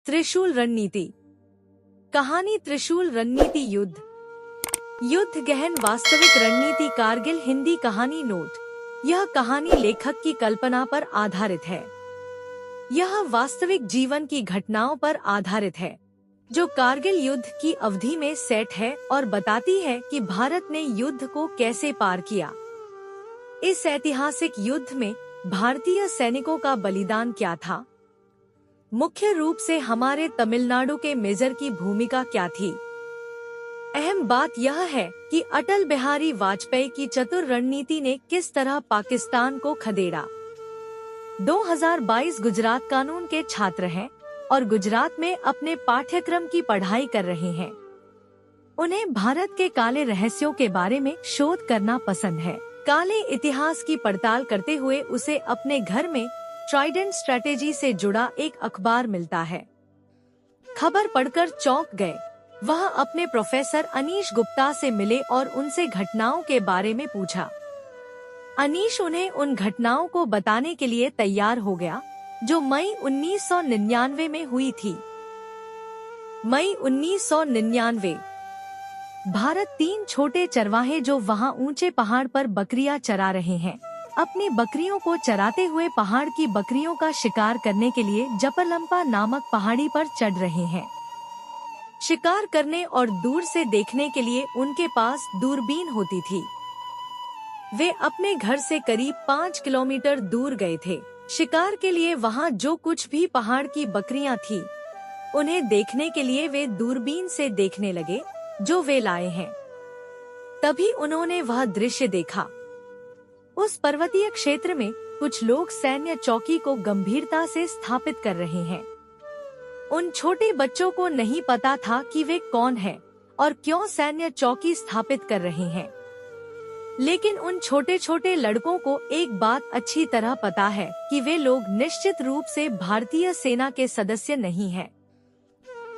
त्रिशूल रणनीति। कहानी त्रिशूल रणनीति युद्ध। युद्ध गहन वास्तविक रणनीति कारगिल हिंदी कहानी नोट। यह कहानी लेखक की कल्पना पर आधारित है। यह वास्तविक जीवन की घटनाओं पर आधारित है जो कारगिल युद्ध की अवधि में सेट है और बताती है कि भारत ने युद्ध को कैसे पार किया। इस ऐतिहासिक युद्ध में भारतीय सैनिकों का बलिदान क्या था? मुख्य रूप से हमारे तमिलनाडु के मेजर की भूमिका क्या थी? अहम बात यह है कि अटल बिहारी वाजपेयी की चतुर रणनीति ने किस तरह पाकिस्तान को खदेड़ा। 2022 गुजरात कानून के छात्र हैं और गुजरात में अपने पाठ्यक्रम की पढ़ाई कर रहे हैं। उन्हें भारत के काले रहस्यों के बारे में शोध करना पसंद है। काले इतिहास की पड़ताल करते हुए उसे अपने घर में ट्राइडेंट स्ट्रेटेजी से जुड़ा एक अखबार मिलता है। खबर पढ़कर चौंक गए। वह अपने प्रोफेसर अनीश गुप्ता से मिले और उनसे घटनाओं के बारे में पूछा। अनीश उन्हें उन घटनाओं को बताने के लिए तैयार हो गया जो मई 1999 में हुई थी। मई 1999। भारत 3 छोटे चरवाहे जो वहां ऊंचे पहाड़ पर बकरियां चरा रहे हैं, अपनी बकरियों को चराते हुए पहाड़ की बकरियों का शिकार करने के लिए जपरलंपा नामक पहाड़ी पर चढ़ रहे हैं। शिकार करने और दूर से देखने के लिए उनके पास दूरबीन होती थी। वे अपने घर से करीब 5 किलोमीटर दूर गए थे। शिकार के लिए वहां जो कुछ भी पहाड़ की बकरियां थी, उन्हें देखने के लिए वे दूरबीन से देखने लगे जो वे लाए हैं। तभी उन्होंने वह दृश्य देखा। उस पर्वतीय क्षेत्र में कुछ लोग सैन्य चौकी को गंभीरता से स्थापित कर रहे हैं। उन छोटे बच्चों को नहीं पता था कि वे कौन हैं और क्यों सैन्य चौकी स्थापित कर रहे हैं, लेकिन उन छोटे छोटे लड़कों को एक बात अच्छी तरह पता है कि वे लोग निश्चित रूप से भारतीय सेना के सदस्य नहीं हैं।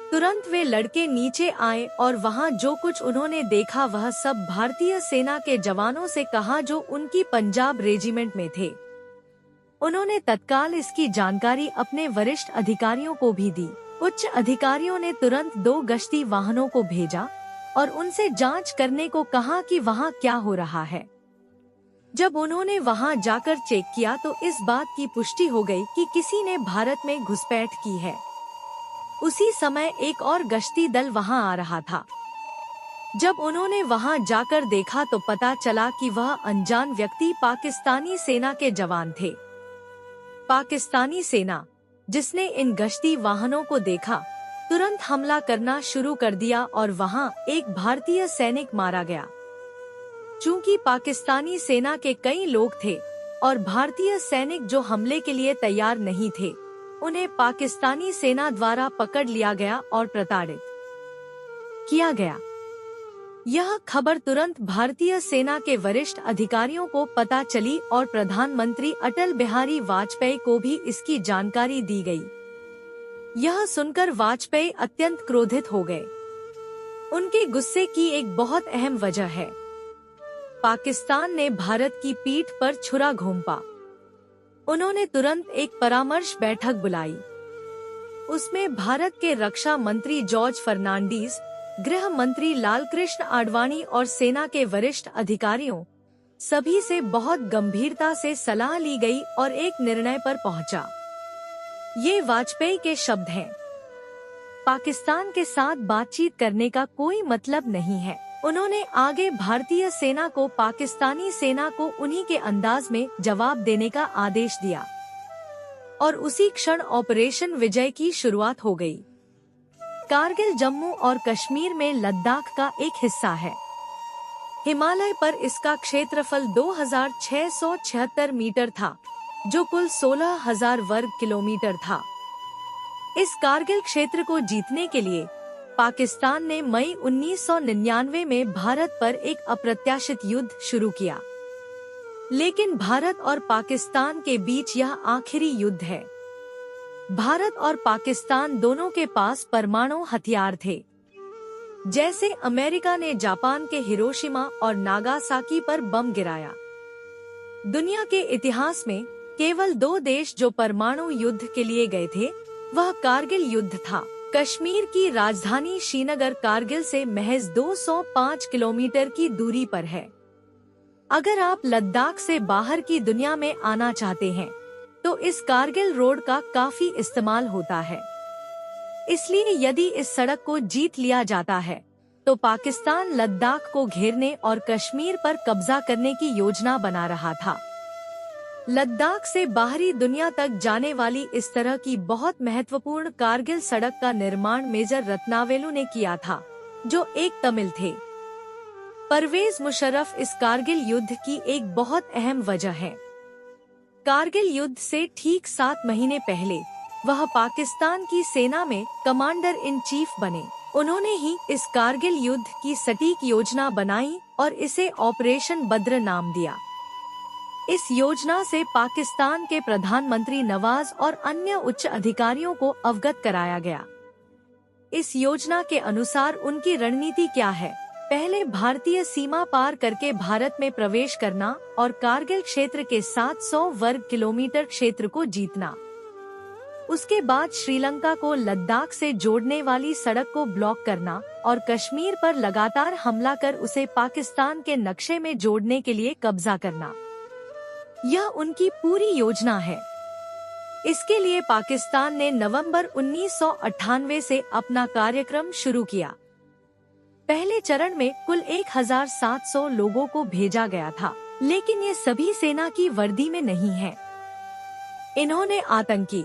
तुरंत वे लड़के नीचे आए और वहां जो कुछ उन्होंने देखा वह सब भारतीय सेना के जवानों से कहा जो उनकी पंजाब रेजिमेंट में थे। उन्होंने तत्काल इसकी जानकारी अपने वरिष्ठ अधिकारियों को भी दी। उच्च अधिकारियों ने तुरंत 2 गश्ती वाहनों को भेजा और उनसे जांच करने को कहा कि वहां क्या हो रहा है। जब उन्होंने वहां जाकर चेक किया तो इस बात की पुष्टि हो गई कि किसी ने भारत में घुसपैठ की है। उसी समय एक और गश्ती दल वहां आ रहा था। जब उन्होंने वहां जाकर देखा तो पता चला कि वह अनजान व्यक्ति पाकिस्तानी सेना के जवान थे। पाकिस्तानी सेना, जिसने इन गश्ती वाहनों को देखा, तुरंत हमला करना शुरू कर दिया और वहां एक भारतीय सैनिक मारा गया। चूंकि पाकिस्तानी सेना के कई लोग थे और भारतीय सैनिक जो हमले के लिए तैयार नहीं थे, उन्हें पाकिस्तानी सेना द्वारा पकड़ लिया गया और प्रताड़ित किया गया। यह खबर तुरंत भारतीय सेना के वरिष्ठ अधिकारियों को पता चली और प्रधानमंत्री अटल बिहारी वाजपेयी को भी इसकी जानकारी दी गई। यह सुनकर वाजपेयी अत्यंत क्रोधित हो गए। उनके गुस्से की एक बहुत अहम वजह है। पाकिस्तान ने भारत की पीठ पर छुरा घोंपा। उन्होंने तुरंत एक परामर्श बैठक बुलाई। उसमें भारत के रक्षा मंत्री जॉर्ज फर्नांडीज, गृह मंत्री लालकृष्ण आडवाणी और सेना के वरिष्ठ अधिकारियों सभी से बहुत गंभीरता से सलाह ली गई और एक निर्णय पर पहुंचा। ये वाजपेयी के शब्द हैं। पाकिस्तान के साथ बातचीत करने का कोई मतलब नहीं है। उन्होंने आगे भारतीय सेना को पाकिस्तानी सेना को उन्हीं के अंदाज में जवाब देने का आदेश दिया और उसी क्षण ऑपरेशन विजय की शुरुआत हो गई। कारगिल जम्मू और कश्मीर में लद्दाख का एक हिस्सा है। हिमालय पर इसका क्षेत्रफल 2676 मीटर था, जो कुल 16,000 वर्ग किलोमीटर था। इस कारगिल क्षेत्र को जीतने के लिए पाकिस्तान ने मई 1999 में भारत पर एक अप्रत्याशित युद्ध शुरू किया। लेकिन भारत और पाकिस्तान के बीच यह आखिरी युद्ध है। भारत और पाकिस्तान दोनों के पास परमाणु हथियार थे। जैसे अमेरिका ने जापान के हिरोशिमा और नागासाकी पर बम गिराया। दुनिया के इतिहास में केवल 2 देश जो परमाणु युद्ध के लिए गए थे वह कारगिल युद्ध था। कश्मीर की राजधानी श्रीनगर कारगिल से महज 205 किलोमीटर की दूरी पर है। अगर आप लद्दाख से बाहर की दुनिया में आना चाहते हैं तो इस कारगिल रोड का काफी इस्तेमाल होता है। इसलिए यदि इस सड़क को जीत लिया जाता है तो पाकिस्तान लद्दाख को घेरने और कश्मीर पर कब्जा करने की योजना बना रहा था। लद्दाख से बाहरी दुनिया तक जाने वाली इस तरह की बहुत महत्वपूर्ण कारगिल सड़क का निर्माण मेजर रत्नावेलु ने किया था, जो एक तमिल थे। परवेज मुशर्रफ इस कारगिल युद्ध की एक बहुत अहम वजह है। कारगिल युद्ध से ठीक 7 महीने पहले वह पाकिस्तान की सेना में कमांडर इन चीफ बने। उन्होंने ही इस कारगिल युद्ध की सटीक योजना बनाई और इसे ऑपरेशन बद्र नाम दिया। इस योजना से पाकिस्तान के प्रधानमंत्री नवाज और अन्य उच्च अधिकारियों को अवगत कराया गया। इस योजना के अनुसार उनकी रणनीति क्या है? पहले भारतीय सीमा पार करके भारत में प्रवेश करना और कारगिल क्षेत्र के 700 वर्ग किलोमीटर क्षेत्र को जीतना। उसके बाद श्रीलंका को लद्दाख से जोड़ने वाली सड़क को ब्लॉक करना और कश्मीर पर लगातार हमला कर उसे पाकिस्तान के नक्शे में जोड़ने के लिए कब्जा करना। यह उनकी पूरी योजना है। इसके लिए पाकिस्तान ने नवंबर 1998 से अपना कार्यक्रम शुरू किया। पहले चरण में कुल 1700 लोगों को भेजा गया था, लेकिन ये सभी सेना की वर्दी में नहीं हैं। इन्होंने आतंकी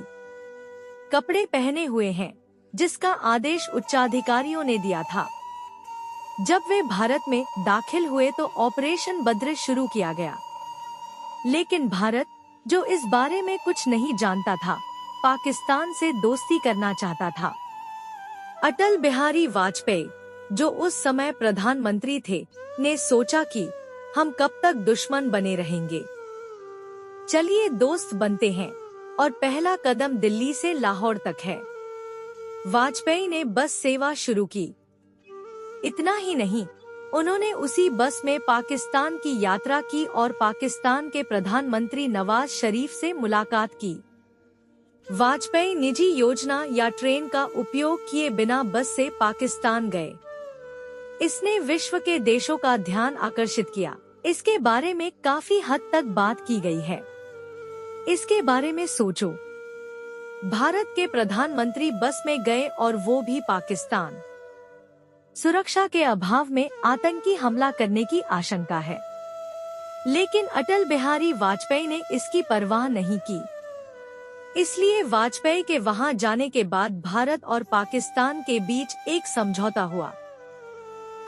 कपड़े पहने हुए हैं, जिसका आदेश उच्चाधिकारियों ने दिया था। जब वे भारत में दाखिल हुए तो ऑपरेशन बद्र शुरू किया गया, लेकिन भारत, जो इस बारे में कुछ नहीं जानता था, पाकिस्तान से दोस्ती करना चाहता था। अटल बिहारी वाजपेयी, जो उस समय प्रधानमंत्री थे, ने सोचा कि हम कब तक दुश्मन बने रहेंगे, चलिए दोस्त बनते हैं। और पहला कदम दिल्ली से लाहौर तक है। वाजपेयी ने बस सेवा शुरू की। इतना ही नहीं, उन्होंने उसी बस में पाकिस्तान की यात्रा की और पाकिस्तान के प्रधानमंत्री नवाज शरीफ से मुलाकात की। वाजपेयी निजी योजना या ट्रेन का उपयोग किए बिना बस से पाकिस्तान गए। इसने विश्व के देशों का ध्यान आकर्षित किया। इसके बारे में काफी हद तक बात की गई है। इसके बारे में सोचो, भारत के प्रधानमंत्री बस में गए और वो भी पाकिस्तान। सुरक्षा के अभाव में आतंकी हमला करने की आशंका है, लेकिन अटल बिहारी वाजपेयी ने इसकी परवाह नहीं की। इसलिए वाजपेयी के वहां जाने के बाद भारत और पाकिस्तान के बीच एक समझौता हुआ।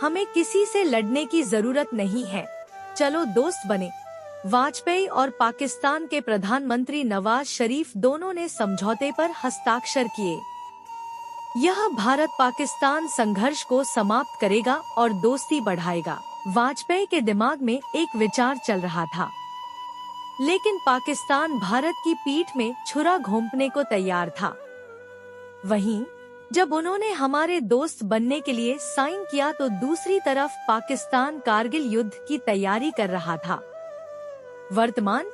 हमें किसी से लड़ने की जरूरत नहीं है, चलो दोस्त बने। वाजपेयी और पाकिस्तान के प्रधानमंत्री नवाज शरीफ दोनों ने समझौते पर हस्ताक्षर किए। यह भारत पाकिस्तान संघर्ष को समाप्त करेगा और दोस्ती बढ़ाएगा। वाजपेयी के दिमाग में एक विचार चल रहा था, लेकिन पाकिस्तान भारत की पीठ में छुरा घोंपने को तैयार था। वहीं जब उन्होंने हमारे दोस्त बनने के लिए साइन किया तो दूसरी तरफ पाकिस्तान कारगिल युद्ध की तैयारी कर रहा था। वर्तमान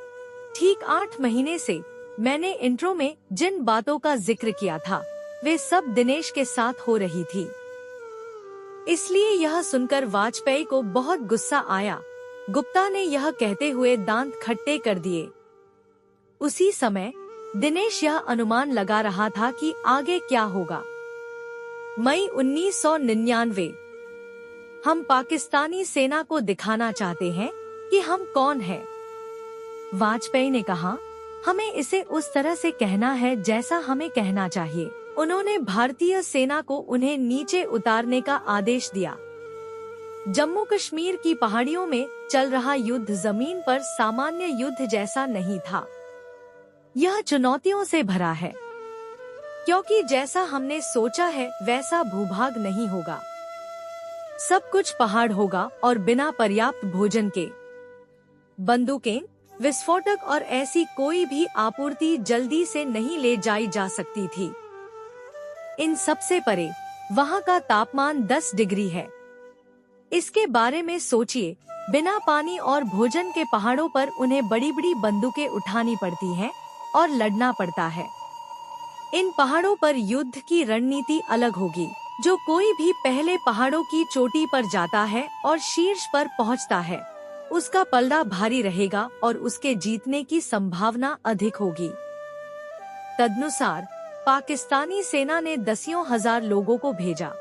ठीक 8 महीने से मैंने इंट्रो में जिन बातों का जिक्र किया था, वे सब दिनेश के साथ हो रही थी। इसलिए यह सुनकर वाजपेयी को बहुत गुस्सा आया। गुप्ता ने यह कहते हुए दांत खट्टे कर दिए। उसी समय दिनेश यह अनुमान लगा रहा था कि आगे क्या होगा। मई 1999। हम पाकिस्तानी सेना को दिखाना चाहते हैं कि हम कौन हैं। वाजपेयी ने कहा, हमें इसे उस तरह से कहना है जैसा हमें कहना चाहिए। उन्होंने भारतीय सेना को उन्हें नीचे उतारने का आदेश दिया। जम्मू कश्मीर की पहाड़ियों में चल रहा युद्ध जमीन पर सामान्य युद्ध जैसा नहीं था। यह चुनौतियों से भरा है, क्योंकि जैसा हमने सोचा है वैसा भूभाग नहीं होगा। सब कुछ पहाड़ होगा और बिना पर्याप्त भोजन के। बंदूकें, विस्फोटक और ऐसी कोई भी आपूर्ति जल्दी से नहीं ले जाई जा सकती थी। इन सबसे परे वहाँ का तापमान 10 डिग्री है। इसके बारे में सोचिए, बिना पानी और भोजन के पहाड़ों पर उन्हें बड़ी बड़ी बंदूकें उठानी पड़ती हैं और लड़ना पड़ता है। इन पहाड़ों पर युद्ध की रणनीति अलग होगी। जो कोई भी पहले पहाड़ों की चोटी पर जाता है और शीर्ष पर पहुंचता है, उसका पलड़ा भारी रहेगा और उसके जीतने की संभावना अधिक होगी। तदनुसार पाकिस्तानी सेना ने दसियों हजार लोगों को भेजा।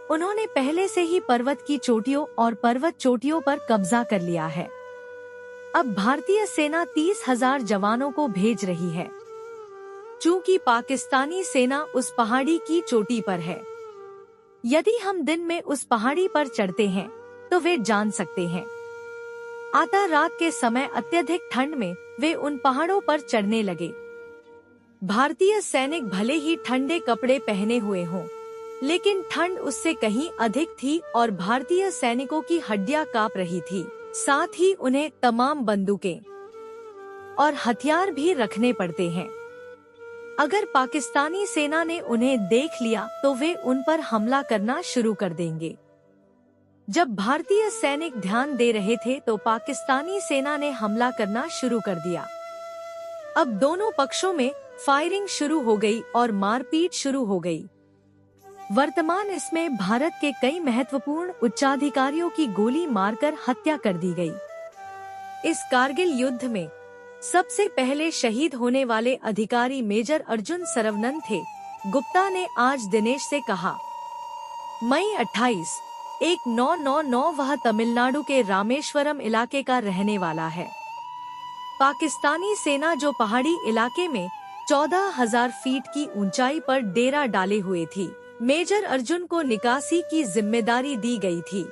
उन्होंने पहले से ही पर्वत की चोटियों और पर्वत चोटियों पर कब्जा कर लिया है। अब भारतीय सेना 30,000 जवानों को भेज रही है। चूंकि पाकिस्तानी सेना उस पहाड़ी की चोटी पर है, यदि हम दिन में उस पहाड़ी पर चढ़ते हैं तो वे जान सकते हैं। आधा रात के समय अत्यधिक ठंड में वे उन पहाड़ों पर चढ़ने लगे। भारतीय सैनिक भले ही ठंडे कपड़े पहने हुए हों, लेकिन ठंड उससे कहीं अधिक थी और भारतीय सैनिकों की हड्डियां कांप रही थी। साथ ही उन्हें तमाम बंदूकें और हथियार भी रखने पड़ते हैं। अगर पाकिस्तानी सेना ने उन्हें देख लिया तो वे उन पर हमला करना शुरू कर देंगे। जब भारतीय सैनिक ध्यान दे रहे थे तो पाकिस्तानी सेना ने हमला करना शुरू कर दिया। अब दोनों पक्षों में फायरिंग शुरू हो गई और मारपीट शुरू हो गई। वर्तमान इसमें भारत के कई महत्वपूर्ण उच्चाधिकारियों की गोली मारकर हत्या कर दी गई। इस कारगिल युद्ध में सबसे पहले शहीद होने वाले अधिकारी मेजर अर्जुन सरवनन थे। गुप्ता ने आज दिनेश से कहा, मई 28, 1999 वह तमिलनाडु के रामेश्वरम इलाके का रहने वाला है। पाकिस्तानी सेना जो पहाड़ी इलाके में 14,000 फीट की ऊंचाई पर डेरा डाले हुए थी, मेजर अर्जुन को निकासी की जिम्मेदारी दी गई थी।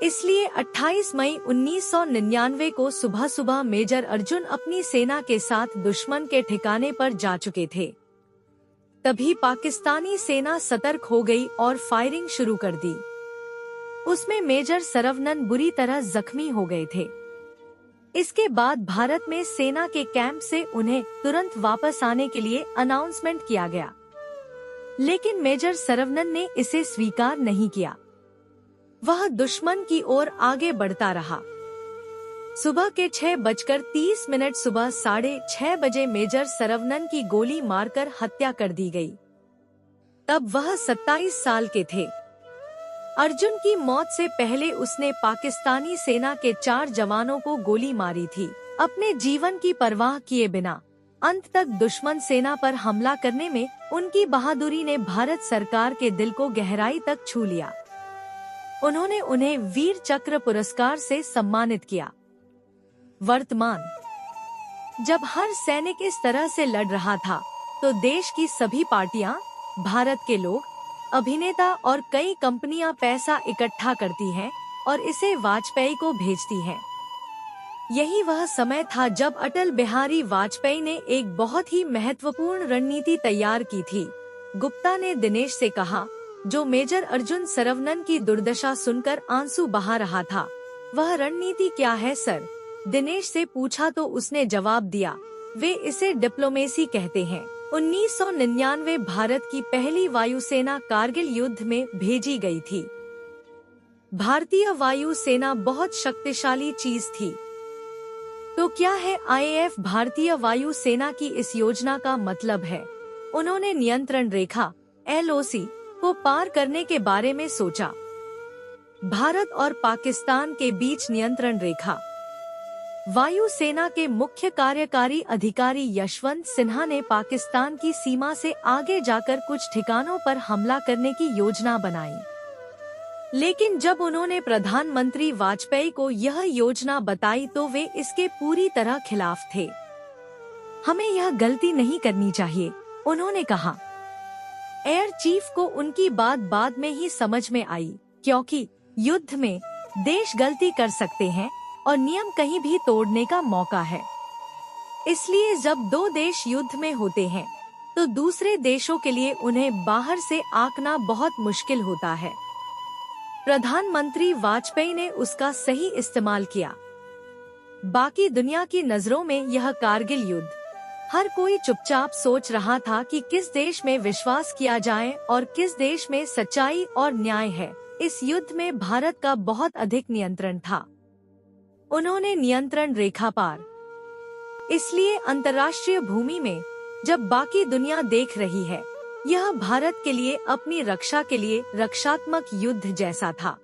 इसलिए 28 मई 1999 को सुबह सुबह मेजर अर्जुन अपनी सेना के साथ दुश्मन के ठिकाने पर जा चुके थे। तभी पाकिस्तानी सेना सतर्क हो गई और फायरिंग शुरू कर दी। उसमें मेजर सरवनन बुरी तरह जख्मी हो गए थे। इसके बाद भारत में सेना के कैंप से उन्हें तुरंत वापस आने के लिए अनाउंसमेंट किया गया, लेकिन मेजर सरवनन ने इसे स्वीकार नहीं किया। वह दुश्मन की ओर आगे बढ़ता रहा। सुबह के 6:30 सुबह 6:30 बजे मेजर सरवनन की गोली मारकर हत्या कर दी गई। तब वह 27 साल के थे। अर्जुन की मौत से पहले उसने पाकिस्तानी सेना के 4 जवानों को गोली मारी थी, अपने जीवन की परवाह किए बिना। अंत तक दुश्मन सेना पर हमला करने में उनकी बहादुरी ने भारत सरकार के दिल को गहराई तक छू लिया। उन्होंने उन्हें वीर चक्र पुरस्कार से सम्मानित किया। वर्तमान जब हर सैनिक इस तरह से लड़ रहा था तो देश की सभी पार्टियां, भारत के लोग, अभिनेता और कई कंपनियां पैसा इकट्ठा करती हैं और इसे वाजपेयी को भेजती हैं। यही वह समय था जब अटल बिहारी वाजपेयी ने एक बहुत ही महत्वपूर्ण रणनीति तैयार की थी। गुप्ता ने दिनेश से कहा, जो मेजर अर्जुन सरवनन की दुर्दशा सुनकर आंसू बहा रहा था। वह रणनीति क्या है सर? दिनेश से पूछा तो उसने जवाब दिया, वे इसे डिप्लोमेसी कहते हैं। 1999 भारत की पहली वायुसेना कारगिल युद्ध में भेजी गई थी। भारतीय वायु सेना बहुत शक्तिशाली चीज थी। तो क्या है आईएएफ? भारतीय वायु सेना की इस योजना का मतलब है, उन्होंने नियंत्रण रेखा LOC को पार करने के बारे में सोचा। भारत और पाकिस्तान के बीच नियंत्रण रेखा। वायु सेना के मुख्य कार्यकारी अधिकारी यशवंत सिन्हा ने पाकिस्तान की सीमा से आगे जाकर कुछ ठिकानों पर हमला करने की योजना बनाई, लेकिन जब उन्होंने प्रधानमंत्री वाजपेयी को यह योजना बताई तो वे इसके पूरी तरह खिलाफ थे। हमें यह गलती नहीं करनी चाहिए, उन्होंने कहा। एयर चीफ को उनकी बात बाद में ही समझ में आई, क्योंकि युद्ध में देश गलती कर सकते हैं और नियम कहीं भी तोड़ने का मौका है। इसलिए जब दो देश युद्ध में होते हैं तो दूसरे देशों के लिए उन्हें बाहर से आंकना बहुत मुश्किल होता है। प्रधानमंत्री वाजपेयी ने उसका सही इस्तेमाल किया। बाकी दुनिया की नजरों में यह कारगिल युद्ध, हर कोई चुपचाप सोच रहा था कि किस देश में विश्वास किया जाए और किस देश में सच्चाई और न्याय है। इस युद्ध में भारत का बहुत अधिक नियंत्रण था। उन्होंने नियंत्रण रेखा पार इसलिए अंतर्राष्ट्रीय भूमि में जब बाकी दुनिया देख रही है। यह भारत के लिए अपनी रक्षा के लिए रक्षात्मक युद्ध जैसा था।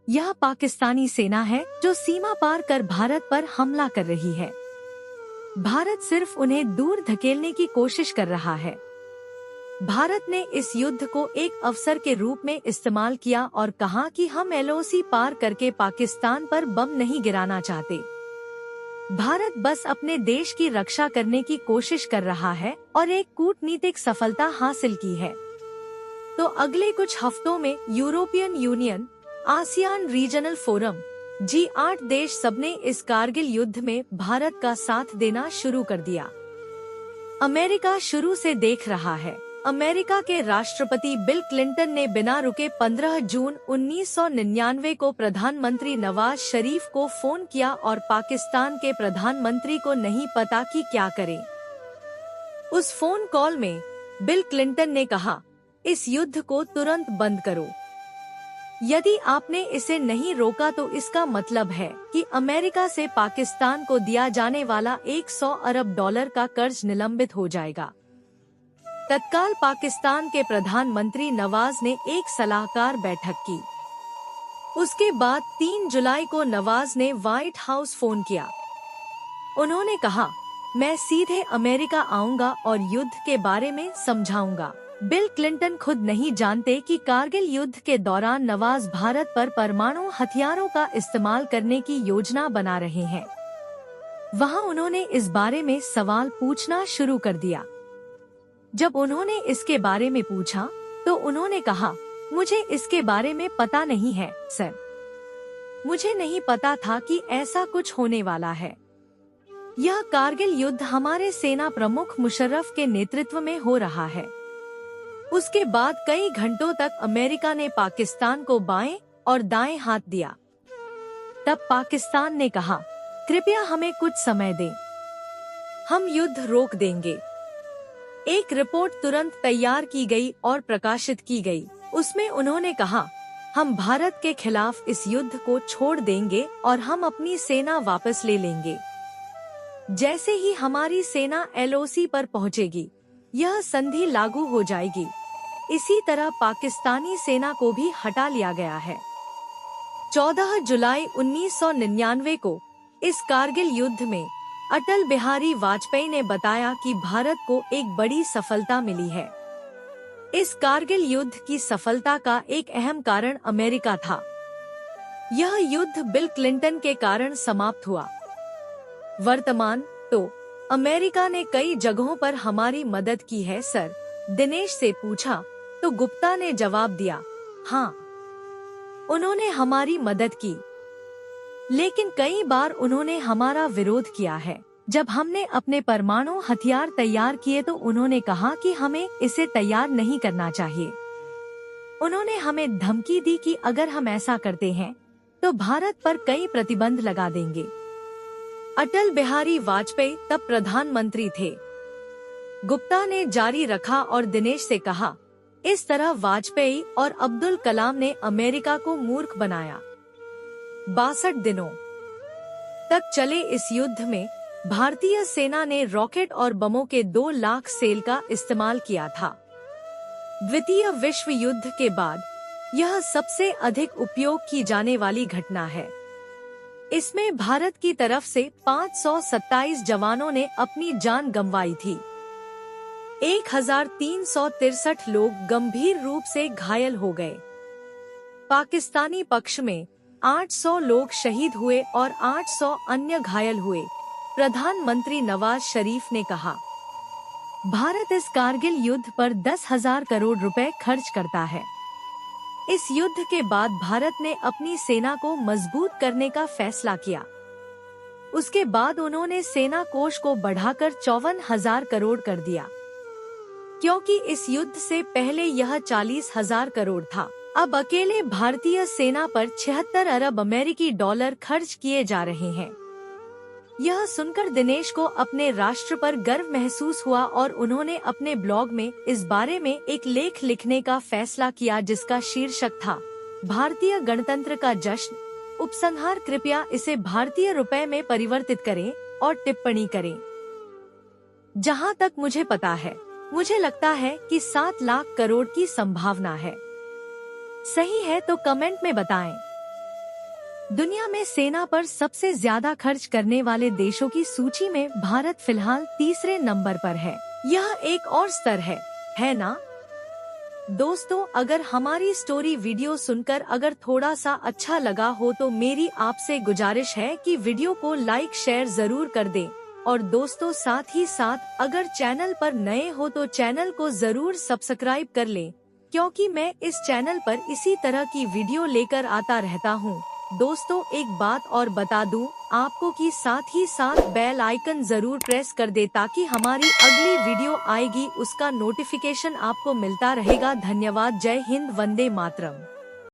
यह पाकिस्तानी सेना है जो सीमा पार कर भारत पर हमला कर रही है। भारत सिर्फ उन्हें दूर धकेलने की कोशिश कर रहा है। भारत ने इस युद्ध को एक अवसर के रूप में इस्तेमाल किया और कहा कि हम एलओसी पार करके पाकिस्तान पर बम नहीं गिराना चाहते। भारत बस अपने देश की रक्षा करने की कोशिश कर रहा है और एक कूटनीतिक सफलता हासिल की है। तो अगले कुछ हफ्तों में European union, ASEAN regional forum, G8 देश सबने इस कारगिल युद्ध में भारत का साथ देना शुरू कर दिया। अमेरिका शुरू से देख रहा है। अमेरिका के राष्ट्रपति बिल क्लिंटन ने बिना रुके 15 जून 1999 को प्रधानमंत्री नवाज शरीफ को फोन किया और पाकिस्तान के प्रधानमंत्री को नहीं पता कि क्या करें। उस फोन कॉल में बिल क्लिंटन ने कहा, इस युद्ध को तुरंत बंद करो। यदि आपने इसे नहीं रोका तो इसका मतलब है कि अमेरिका से पाकिस्तान को दिया जाने वाला $100 अरब का कर्ज निलंबित हो जाएगा। तत्काल पाकिस्तान के प्रधानमंत्री नवाज ने एक सलाहकार बैठक की। उसके बाद 3 जुलाई को नवाज ने व्हाइट हाउस फोन किया। उन्होंने कहा, मैं सीधे अमेरिका आऊंगा और युद्ध के बारे में समझाऊंगा। बिल क्लिंटन खुद नहीं जानते कि कारगिल युद्ध के दौरान नवाज भारत पर परमाणु हथियारों का इस्तेमाल करने की योजना बना रहे हैं। वहां उन्होंने इस बारे में सवाल पूछना शुरू कर दिया। जब उन्होंने इसके बारे में पूछा तो उन्होंने कहा, मुझे इसके बारे में पता नहीं है सर। मुझे नहीं पता था कि ऐसा कुछ होने वाला है। यह कारगिल युद्ध हमारे सेना प्रमुख मुशर्रफ के नेतृत्व में हो रहा है। उसके बाद कई घंटों तक अमेरिका ने पाकिस्तान को बाएं और दाएं हाथ दिया। तब पाकिस्तान ने कहा, कृपया हमें कुछ समय दें, हम युद्ध रोक देंगे। एक रिपोर्ट तुरंत तैयार की गई और प्रकाशित की गई। उसमें उन्होंने कहा, हम भारत के खिलाफ इस युद्ध को छोड़ देंगे और हम अपनी सेना वापस ले लेंगे। जैसे ही हमारी सेना एलओसी पर पहुंचेगी, यह संधि लागू हो जाएगी। इसी तरह पाकिस्तानी सेना को भी हटा लिया गया है। 14 जुलाई 1999 को इस कारगिल युद्ध में अटल बिहारी वाजपेयी ने बताया कि भारत को एक बड़ी सफलता मिली है। इस कारगिल युद्ध की सफलता का एक अहम कारण अमेरिका था। यह युद्ध बिल क्लिंटन के कारण समाप्त हुआ। वर्तमान तो अमेरिका ने कई जगहों पर हमारी मदद की है सर, दिनेश से पूछा तो गुप्ता ने जवाब दिया, हाँ, उन्होंने हमारी मदद की, लेकिन कई बार उन्होंने हमारा विरोध किया है। जब हमने अपने परमाणु हथियार तैयार किए तो उन्होंने कहा कि हमें इसे तैयार नहीं करना चाहिए। उन्होंने हमें धमकी दी कि अगर हम ऐसा करते हैं तो भारत पर कई प्रतिबंध लगा देंगे। अटल बिहारी वाजपेयी तब प्रधानमंत्री थे। गुप्ता ने जारी रखा और दिनेश से कहा, इस तरह वाजपेयी और अब्दुल कलाम ने अमेरिका को मूर्ख बनाया। 62 दिनों तक चले इस युद्ध में भारतीय सेना ने रॉकेट और बमों के 2 लाख सेल का इस्तेमाल किया था। द्वितीय विश्व युद्ध के बाद यह सबसे अधिक उपयोग की जाने वाली घटना है। इसमें भारत की तरफ से 527 जवानों ने अपनी जान गंवाई थी। 1363 लोग गंभीर रूप से घायल हो गए। पाकिस्तानी पक्ष में 800 लोग शहीद हुए और 800 अन्य घायल हुए। प्रधानमंत्री नवाज शरीफ ने कहा, भारत इस कारगिल युद्ध पर 10,000 करोड़ रुपए खर्च करता है। इस युद्ध के बाद भारत ने अपनी सेना को मजबूत करने का फैसला किया। उसके बाद उन्होंने सेना कोष को बढ़ाकर 54,000 करोड़ कर दिया, क्योंकि इस युद्ध से पहले यह 40,000 करोड़ था। अब अकेले भारतीय सेना पर 76 अरब अमेरिकी डॉलर खर्च किए जा रहे हैं। यह सुनकर दिनेश को अपने राष्ट्र पर गर्व महसूस हुआ और उन्होंने अपने ब्लॉग में इस बारे में एक लेख लिखने का फैसला किया जिसका शीर्षक था, भारतीय गणतंत्र का जश्न, उपसंहार। कृपया इसे भारतीय रुपए में परिवर्तित करें और टिप्पणी करें। जहाँ तक मुझे पता है, मुझे लगता है कि 7 लाख करोड़ की संभावना है। सही है तो कमेंट में बताएं। दुनिया में सेना पर सबसे ज्यादा खर्च करने वाले देशों की सूची में भारत फिलहाल तीसरे नंबर पर है। यह एक और स्तर है ना? दोस्तों, अगर हमारी स्टोरी वीडियो सुनकर अगर थोड़ा सा अच्छा लगा हो तो मेरी आपसे गुजारिश है कि वीडियो को लाइक शेयर जरूर कर दें। और दोस्तों, साथ ही साथ अगर चैनल पर नए हो तो चैनल को जरूर सब्सक्राइब कर लें, क्योंकि मैं इस चैनल पर इसी तरह की वीडियो लेकर आता रहता हूँ। दोस्तों, एक बात और बता दूं आपको कि साथ ही साथ बेल आइकन जरूर प्रेस कर दे ताकि हमारी अगली वीडियो आएगी उसका नोटिफिकेशन आपको मिलता रहेगा। धन्यवाद। जय हिंद, वंदे मातरम।